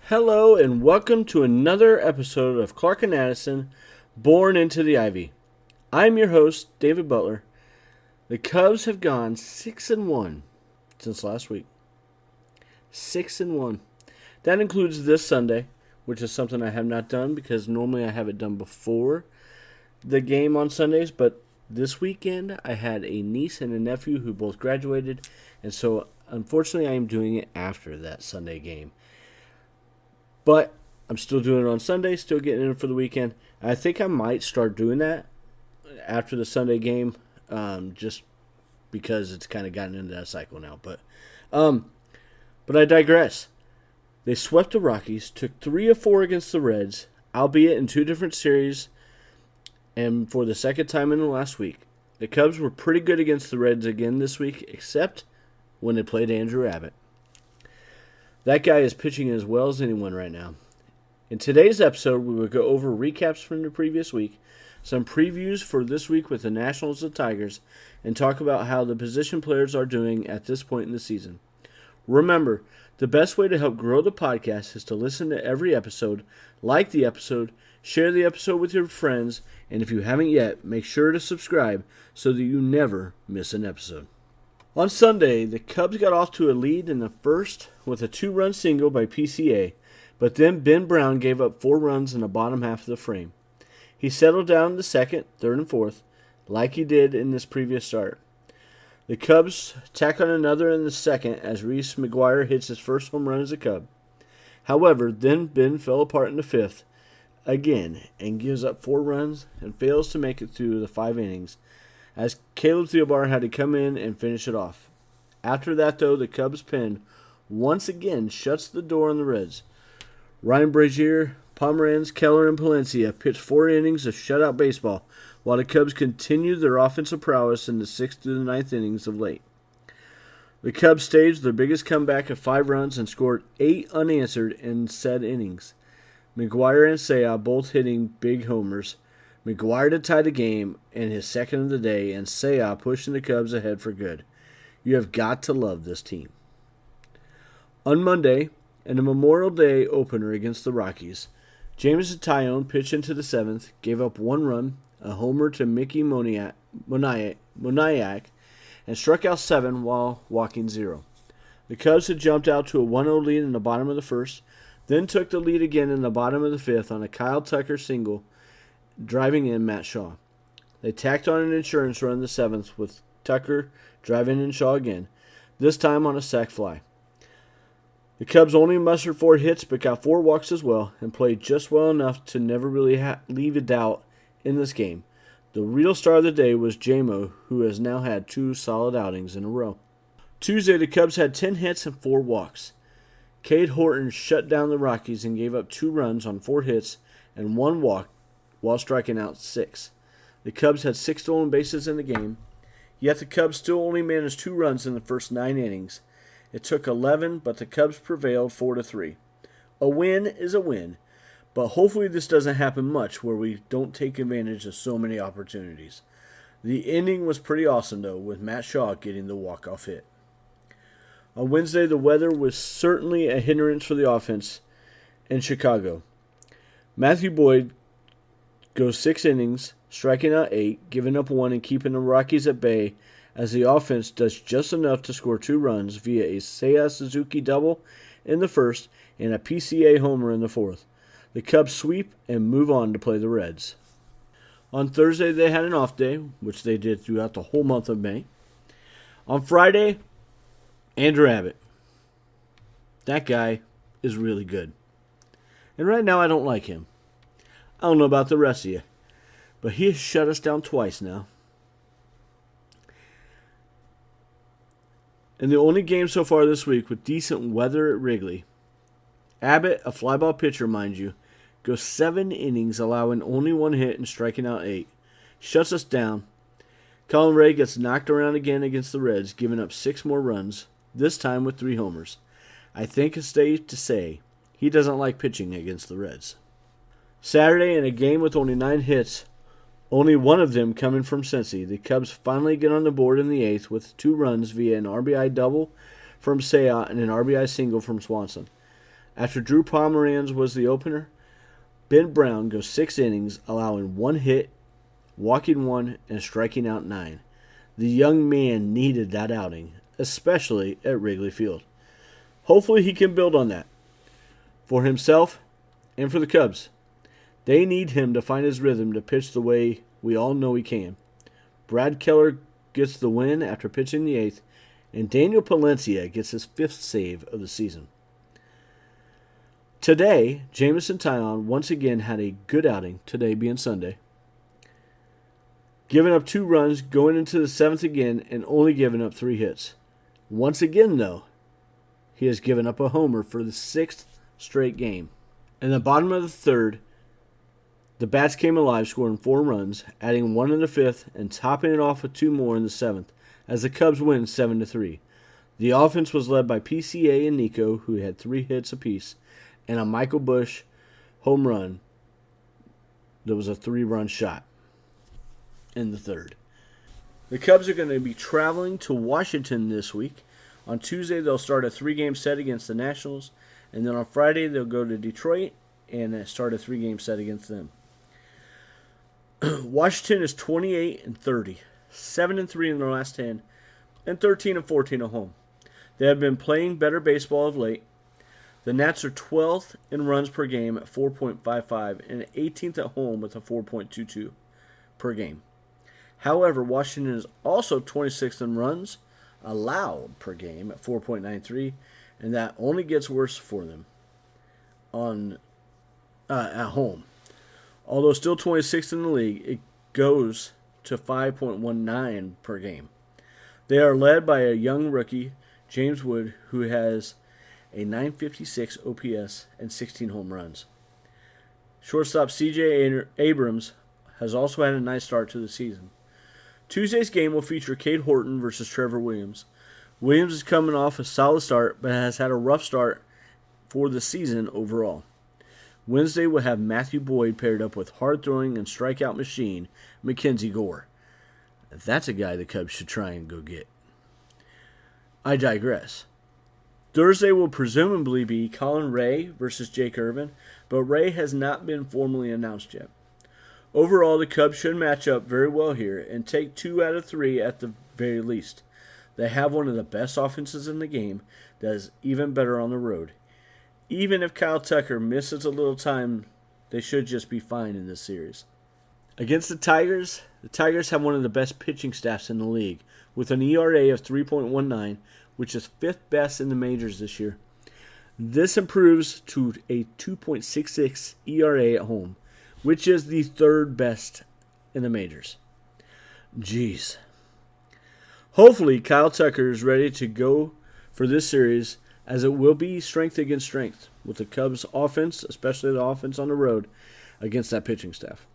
Hello and welcome to another episode of Clark and Addison, Born into the Ivy. I'm your host, David Butler. The Cubs have gone 6-1 since last week. 6-1. That includes this Sunday, which is something I have not done because normally I have it done before the game on Sundays, but this weekend I had a niece and a nephew who both graduated, and so unfortunately I am doing it after that Sunday game. But I'm still doing it on Sunday, still getting in for the weekend. I think I might start doing that after the Sunday game, just because it's kind of gotten into that cycle now. But I digress. They swept the Rockies, took 3 of 4 against the Reds, albeit in 2 different series, and for the second time in the last week. The Cubs were pretty good against the Reds again this week, except when they played Andrew Abbott. That guy is pitching as well as anyone right now. In today's episode, we will go over recaps from the previous week, some previews for this week with the Nationals and Tigers, and talk about how the position players are doing at this point in the season. Remember, the best way to help grow the podcast is to listen to every episode, like the episode, share the episode with your friends, and if you haven't yet, make sure to subscribe so that you never miss an episode. On Sunday, the Cubs got off to a lead in the first with a 2-run single by PCA, but then Ben Brown gave up 4 runs in the bottom half of the frame. He settled down in the second, third, and fourth, like he did in this previous start. The Cubs tack on another in the second as Reese McGuire hits his first home run as a Cub. However, then Ben fell apart in the fifth again and gives up 4 runs and fails to make it through the 5 innings, as Caleb Thielbar had to come in and finish it off. After that, though, the Cubs' pen once again shuts the door on the Reds. Ryan Brazier, Pomeranz, Keller, and Palencia pitched 4 innings of shutout baseball, while the Cubs continued their offensive prowess in the 6th through the 9th innings of late. The Cubs staged their biggest comeback of 5 runs and scored 8 unanswered in said innings. McGuire and Seiya both hitting big homers. McGuire to tie the game and his second of the day, and Seiya pushing the Cubs ahead for good. You have got to love this team. On Monday, in a Memorial Day opener against the Rockies, Jameson Taillon pitched into the 7th, gave up 1 run, a homer to Mickey Moniak, and struck out 7 while walking 0. The Cubs had jumped out to a 1-0 lead in the bottom of the first, then took the lead again in the bottom of the 5th on a Kyle Tucker single, driving in Matt Shaw. They tacked on an insurance run in the 7th with Tucker driving in Shaw again, this time on a sac fly. The Cubs only mustered 4 hits but got 4 walks as well and played just well enough to never really leave a doubt in this game. The real star of the day was J-Mo, who has now had 2 solid outings in a row. Tuesday, the Cubs had 10 hits and 4 walks. Cade Horton shut down the Rockies and gave up 2 runs on 4 hits and 1 walk while striking out 6. The Cubs had 6 stolen bases in the game, yet the Cubs still only managed 2 runs in the first 9 innings. It took 11, but the Cubs prevailed 4-3. A win is a win, but hopefully this doesn't happen much where we don't take advantage of so many opportunities. The ending was pretty awesome, though, with Matt Shaw getting the walk-off hit. On Wednesday, the weather was certainly a hindrance for the offense in Chicago. Matthew Boyd goes 6 innings, striking out 8, giving up 1, and keeping the Rockies at bay as the offense does just enough to score 2 runs via a Seiya Suzuki double in the first and a PCA homer in the 4th. The Cubs sweep and move on to play the Reds. On Thursday, they had an off day, which they did throughout the whole month of May. On Friday, Andrew Abbott. That guy is really good. And right now, I don't like him. I don't know about the rest of you, but he has shut us down twice now. In the only game so far this week with decent weather at Wrigley, Abbott, a flyball pitcher, mind you, goes 7 innings, allowing only 1 hit and striking out 8. Shuts us down. Colin Ray gets knocked around again against the Reds, giving up 6 more runs, this time with 3 homers. I think it's safe to say he doesn't like pitching against the Reds. Saturday, in a game with only 9 hits, only one of them coming from Cincy, the Cubs finally get on the board in the 8th with 2 runs via an RBI double from Seiya and an RBI single from Swanson. After Drew Pomeranz was the opener, Ben Brown goes 6 innings, allowing 1 hit, walking 1, and striking out 9. The young man needed that outing, especially at Wrigley Field. Hopefully he can build on that for himself and for the Cubs. They need him to find his rhythm to pitch the way we all know he can. Brad Keller gets the win after pitching the 8th, and Daniel Palencia gets his 5th save of the season. Today, Jameson Taillon once again had a good outing, today being Sunday, giving up 2 runs, going into the 7th again, and only giving up 3 hits. Once again, though, he has given up a homer for the 6th straight game. In the bottom of the 3rd, the bats came alive, scoring 4 runs, adding 1 in the 5th, and topping it off with 2 more in the 7th, as the Cubs win 7-3. The offense was led by PCA and Nico, who had 3 hits apiece, and a Michael Busch home run. There was a 3-run shot in the 3rd. The Cubs are going to be traveling to Washington this week. On Tuesday, they'll start a 3-game set against the Nationals, and then on Friday, they'll go to Detroit and start a 3-game set against them. Washington is 28-30, 7-3 in their last 10, and 13-14 at home. They have been playing better baseball of late. The Nats are 12th in runs per game at 4.55 and 18th at home with a 4.22 per game. However, Washington is also 26th in runs allowed per game at 4.93, and that only gets worse for them at home. Although still 26th in the league, it goes to 5.19 per game. They are led by a young rookie, James Wood, who has a .956 OPS and 16 home runs. Shortstop C.J. Abrams has also had a nice start to the season. Tuesday's game will feature Cade Horton versus Trevor Williams. Williams is coming off a solid start, but has had a rough start for the season overall. Wednesday will have Matthew Boyd paired up with hard-throwing and strikeout machine Mackenzie Gore. That's a guy the Cubs should try and go get. I digress. Thursday will presumably be Colin Ray versus Jake Irvin, but Ray has not been formally announced yet. Overall, the Cubs should match up very well here and take 2 out of 3 at the very least. They have one of the best offenses in the game that is even better on the road. Even if Kyle Tucker misses a little time, they should just be fine in this series. Against the Tigers have one of the best pitching staffs in the league, with an ERA of 3.19, which is 5th best in the majors this year. This improves to a 2.66 ERA at home, which is the 3rd best in the majors. Jeez. Hopefully, Kyle Tucker is ready to go for this series, as it will be strength against strength with the Cubs' offense, especially the offense on the road, against that pitching staff.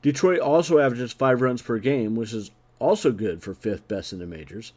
Detroit also averages 5 runs per game, which is also good for 5th best in the majors.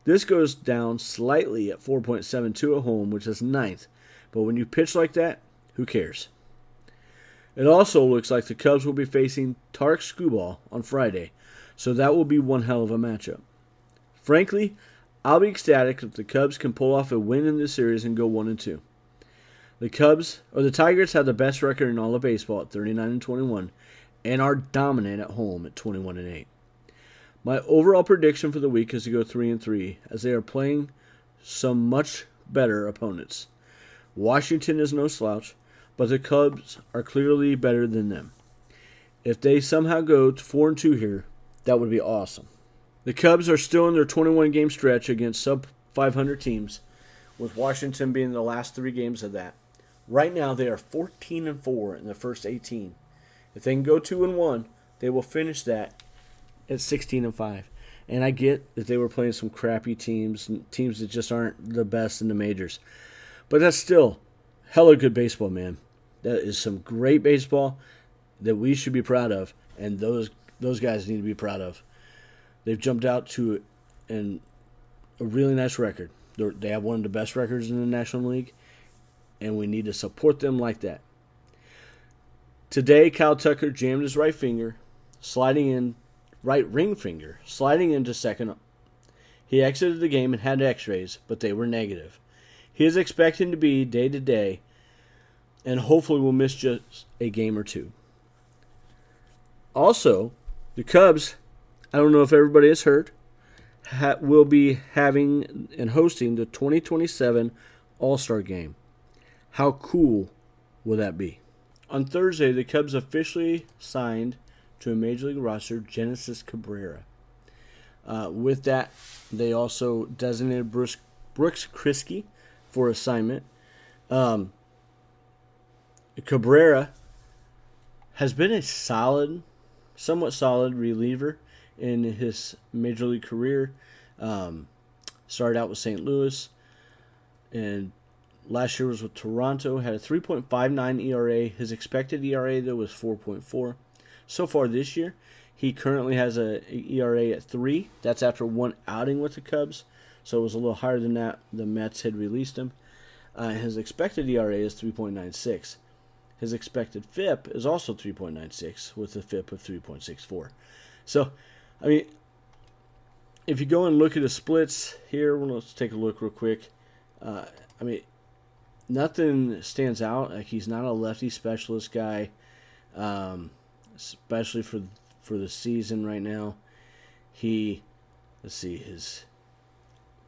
This goes down slightly at 4.72 at home, which is 9th. But when you pitch like that, who cares? It also looks like the Cubs will be facing Tarek Skubal on Friday, so that will be one hell of a matchup. Frankly, I'll be ecstatic if the Cubs can pull off a win in this series and go 1-2. The Tigers have the best record in all of baseball at 39-21 and are dominant at home at 21-8. My overall prediction for the week is to go 3-3, as they are playing some much better opponents. Washington is no slouch, but the Cubs are clearly better than them. If they somehow go to 4-2 here, that would be awesome. The Cubs are still in their 21-game stretch against sub-500 teams, with Washington being the last 3 games of that. Right now, they are 14-4 in the first 18. If they can go 2-1, they will finish that at 16-5. And I get that they were playing some crappy teams that just aren't the best in the majors. But that's still hella good baseball, man. That is some great baseball that we should be proud of, and those guys need to be proud of. They've jumped out to a really nice record. They have one of the best records in the National League, and we need to support them like that. Today, Kyle Tucker jammed his right ring finger, sliding into second. He exited the game and had x-rays, but they were negative. He is expecting to be day to day, and hopefully will miss just a game or two. Also, the Cubs, I don't know if everybody has heard, will be having and hosting the 2027 All-Star Game. How cool will that be? On Thursday, the Cubs officially signed to a Major League roster Genesis Cabrera. With that, they also designated Brooks Kriske for assignment. Cabrera has been a somewhat solid reliever in his Major League career. Started out with St. Louis, and last year was with Toronto. Had a 3.59 ERA. His expected ERA, though, was 4.4. So far this year, he currently has a ERA at 3. That's after one outing with the Cubs, so it was a little higher than that. The Mets had released him. His expected ERA is 3.96. His expected FIP is also 3.96 with a FIP of 3.64. So, I mean, if you go and look at the splits here, let's take a look real quick. Nothing stands out. Like, he's not a lefty specialist guy, especially for the season right now. His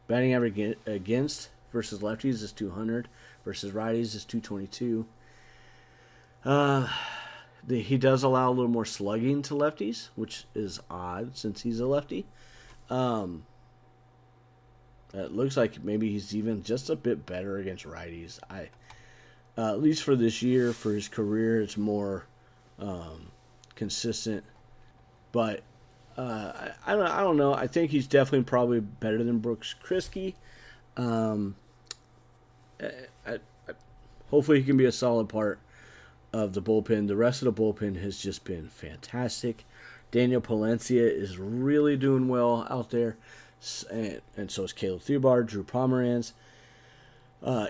batting average against versus lefties is 200, versus righties is 222. He does allow a little more slugging to lefties, which is odd since he's a lefty. It looks like maybe he's even just a bit better against righties. At least for this year, for his career, it's more consistent. But I don't know. I think he's definitely probably better than Brooks Kriske. Hopefully he can be a solid part of the bullpen. The rest of the bullpen has just been fantastic. Daniel Palencia is really doing well out there, and so is Caleb Thielbar, Drew Pomeranz.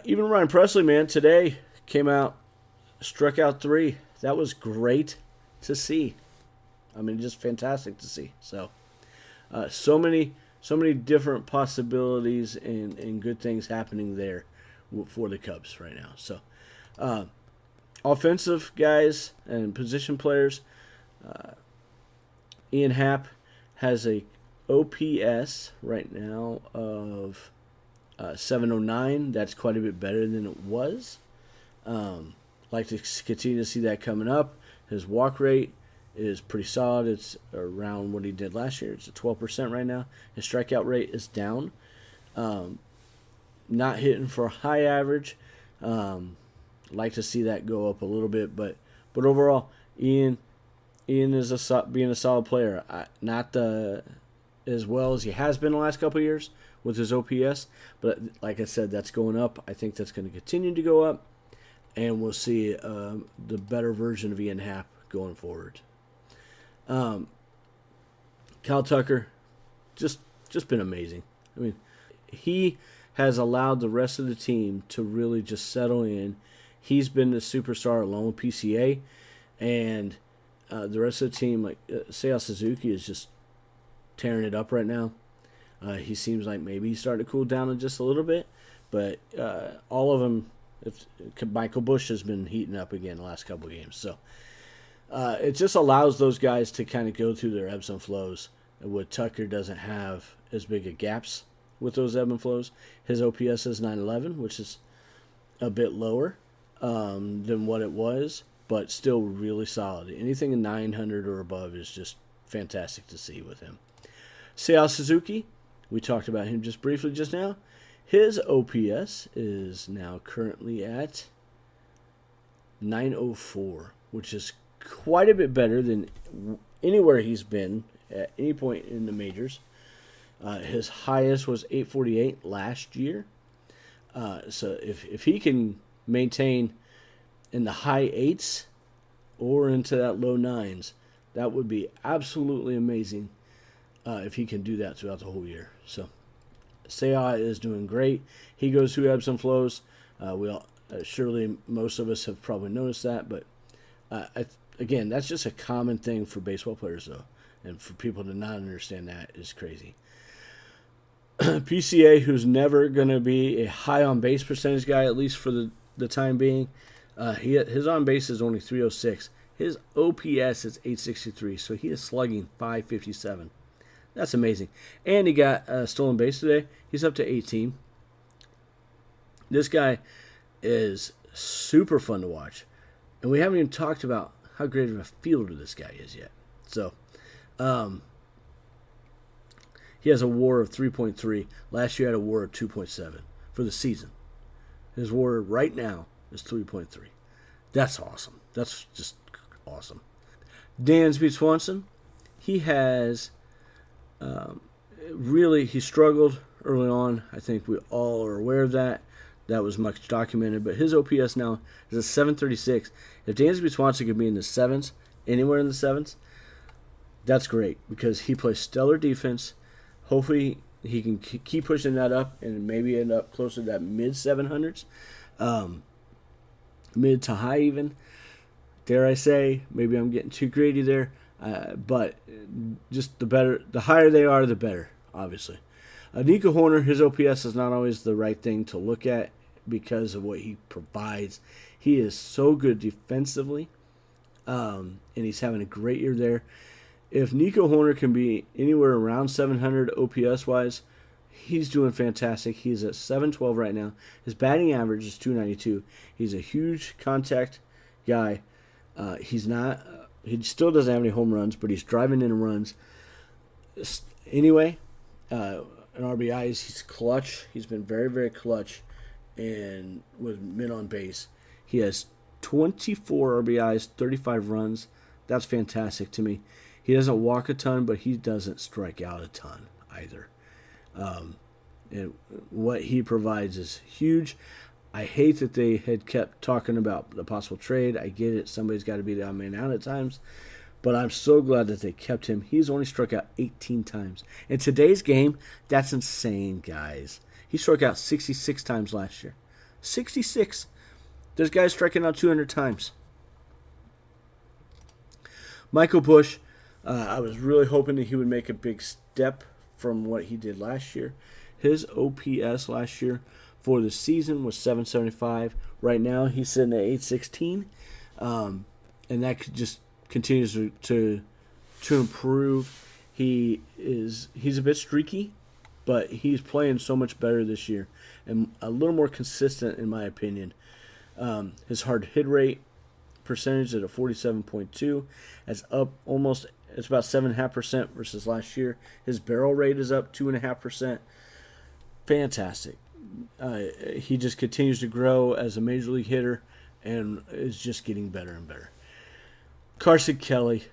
Even Ryan Presley, man, today came out, struck out 3. That was great to see. I mean, just fantastic to see. So many different possibilities and good things happening there for the Cubs right now. So, offensive guys and position players, Ian Happ has a OPS right now of 709. That's quite a bit better than it was. Like to continue to see that coming up. His walk rate is pretty solid. It's around what he did last year. It's at 12% right now. His strikeout rate is down. Not hitting for a high average. Like to see that go up a little bit, but overall, Ian is being a solid player. Not as well as he has been the last couple of years with his OPS, but like I said, that's going up. I think that's going to continue to go up, and we'll see the better version of Ian Happ going forward. Kyle Tucker, just been amazing. I mean, he has allowed the rest of the team to really just settle in. He's been the superstar along with PCA, and the rest of the team, like Seiya Suzuki, is just tearing it up right now. He seems like maybe he's starting to cool down just a little bit, but all of them, Michael Busch has been heating up again the last couple of games. So it just allows those guys to kind of go through their ebbs and flows. What Tucker doesn't have as big of gaps with those ebbs and flows. His OPS is 911, which is a bit lower than what it was, but still really solid. Anything in 900 or above is just fantastic to see with him. Seiya Suzuki, we talked about him just briefly just now. His OPS is now currently at 904, which is quite a bit better than anywhere he's been at any point in the majors. His highest was 848 last year. So if he can maintain in the high 8s or into that low 9s, that would be absolutely amazing if he can do that throughout the whole year. So Seiya is doing great. He goes through ebbs and flows. Surely most of us have probably noticed that, but again, that's just a common thing for baseball players, though, and for people to not understand that is crazy. PCA, who's never going to be a high on base percentage guy, at least for the time being. His on base is only 306. His OPS is 863, so he is slugging 557. That's amazing. And he got a stolen base today. He's up to 18. This guy is super fun to watch. And we haven't even talked about how great of a fielder this guy is yet. So, he has a WAR of 3.3. Last year had a WAR of 2.7 for the season. His WAR right now is 3.3. That's awesome. That's just awesome. Dansby Swanson, he has he struggled early on. I think we all are aware of that. That was much documented. But his OPS now is a 736. If Dansby Swanson could be in the sevens, anywhere in the sevens, that's great because he plays stellar defense. Hopefully he can keep pushing that up and maybe end up closer to that mid 700s, mid to high even. Dare I say, maybe I'm getting too greedy there, but just the higher they are, the better, obviously. Nico Horner, his OPS is not always the right thing to look at because of what he provides. He is so good defensively, and he's having a great year there. If Nico Horner can be anywhere around 700 OPS-wise, he's doing fantastic. He's at 712 right now. His batting average is 292. He's a huge contact guy. He still doesn't have any home runs, but he's driving in runs. Anyway, in RBIs, he's clutch. He's been very, very clutch and with men on base. He has 24 RBIs, 35 runs. That's fantastic to me. He doesn't walk a ton, but he doesn't strike out a ton either. And what he provides is huge. I hate that they had kept talking about the possible trade. I get it. Somebody's got to be the odd man out at times. But I'm so glad that they kept him. He's only struck out 18 times. In today's game, that's insane, guys. He struck out 66 times last year. 66. There's guys striking out 200 times. Michael Busch, I was really hoping that he would make a big step from what he did last year. His OPS last year for the season was 775. Right now, he's sitting at 816. And that just continues to improve. He's a bit streaky, but he's playing so much better this year and a little more consistent in my opinion. His hard hit rate percentage is at 47.2. That's up almost. It's about 7.5% versus last year. His barrel rate is up 2.5%. Fantastic. He just continues to grow as a major league hitter and is just getting better and better. Carson Kelly,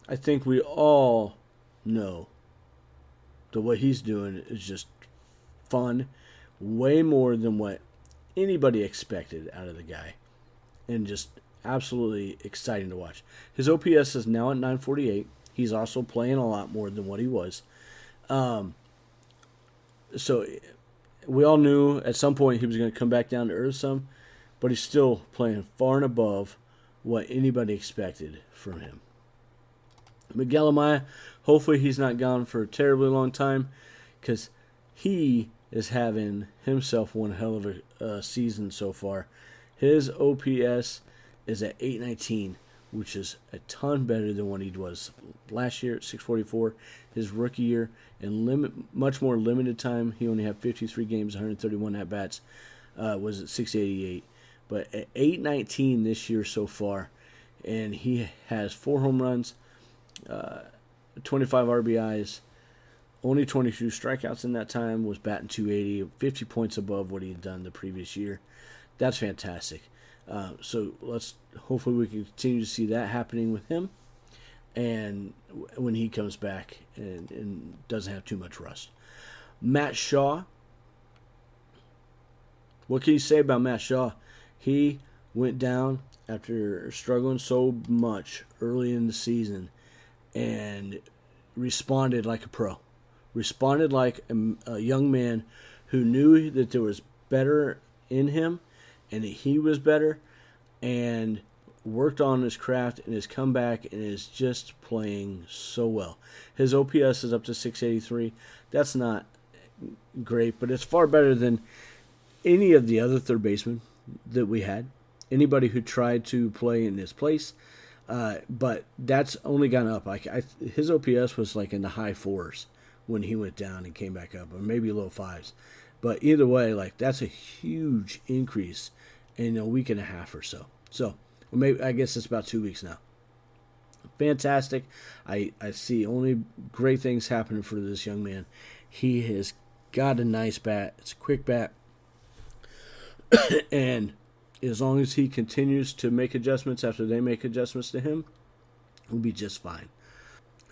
I think we all know that what he's doing is just fun, way more than what anybody expected out of the guy, and just absolutely exciting to watch. His OPS is now at 948. He's also playing a lot more than what he was. So we all knew at some point he was going to come back down to earth some, but he's still playing far and above what anybody expected from him. Miguel Amaya, hopefully he's not gone for a terribly long time because he is having himself one hell of a season so far. His OPS is at 819, which is a ton better than what he was last year at 644. His rookie year, in much more limited time, he only had 53 games, 131 at-bats, was at 688. But at 819 this year so far, and he has 4 home runs, 25 RBIs, only 22 strikeouts in that time, was batting 280, 50 points above what he had done the previous year. That's fantastic. So hopefully we can continue to see that happening with him, and when he comes back and doesn't have too much rust. Matt Shaw. What can you say about Matt Shaw? He went down after struggling so much early in the season and responded like a pro. Responded like a young man who knew that there was better in him and that he was better, and worked on his craft and has come back and is just playing so well. His OPS is up to 683. That's not great, but it's far better than any of the other third basemen that we had. Anybody who tried to play in his place. But that's only gone up. His OPS was like in the high fours when he went down and came back up, or maybe low fives. But either way, like that's a huge increase in a week and a half or so. So maybe I guess it's about 2 weeks now. Fantastic. I see only great things happening for this young man. He has got a nice bat. It's a quick bat. And as long as he continues to make adjustments after they make adjustments to him, we'll be just fine.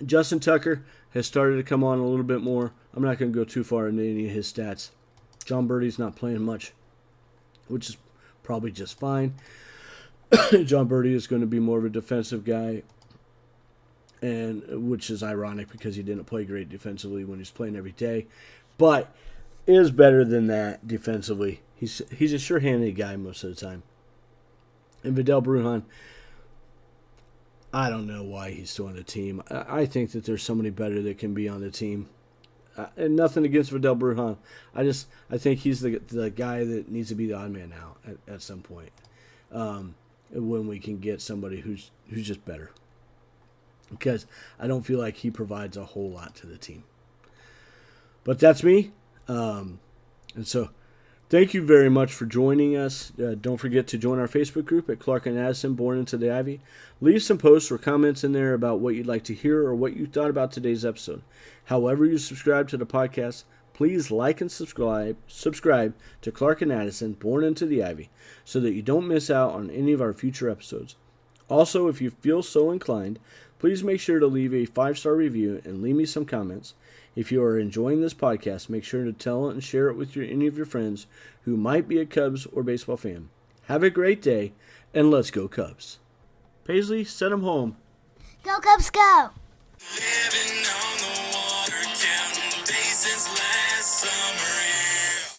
Justin Tucker has started to come on a little bit more. I'm not going to go too far into any of his stats. John Birdie's not playing much, which is probably just fine. John Birdie is going to be more of a defensive guy, and which is ironic because he didn't play great defensively when he's playing every day, but is better than that defensively. He's a sure-handed guy most of the time. And Vidal Brujan, I don't know why he's still on the team. I think that there's somebody better that can be on the team. And nothing against Vidal Brujan. I think he's the guy that needs to be the odd man out at some point. When we can get somebody who's just better. Because I don't feel like he provides a whole lot to the team. But that's me. And so thank you very much for joining us. Don't forget to join our Facebook group at Clark and Addison, Born into the Ivy. Leave some posts or comments in there about what you'd like to hear or what you thought about today's episode. However you subscribe to the podcast, please like and subscribe to Clark and Addison, Born into the Ivy, so that you don't miss out on any of our future episodes. Also, if you feel so inclined, please make sure to leave a 5-star review and leave me some comments. If you are enjoying this podcast, make sure to tell it and share it with any of your friends who might be a Cubs or baseball fan. Have a great day, and let's go Cubs. Paisley, send them home. Go Cubs, go! Living on the water, counting days since last summer.